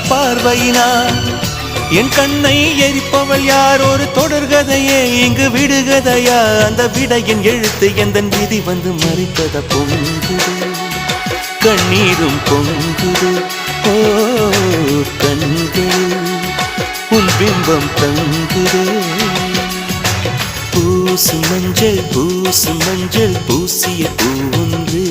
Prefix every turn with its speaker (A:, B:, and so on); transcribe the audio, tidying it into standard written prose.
A: பார்வையினா என் கண்ணை எரிப்பவள் யார் ஒரு தொடர்கதையே இங்கு விடுகதையா அந்த விடையின் எழுத்து எந்தன் விதி வந்து மறித்தத பொங்குது கண்ணீரும் பொங்குது ஓ கண்கள் உன் பிம்பம் தங்குதே பூசி மஞ்சள் பூசிய பூ ஒன்று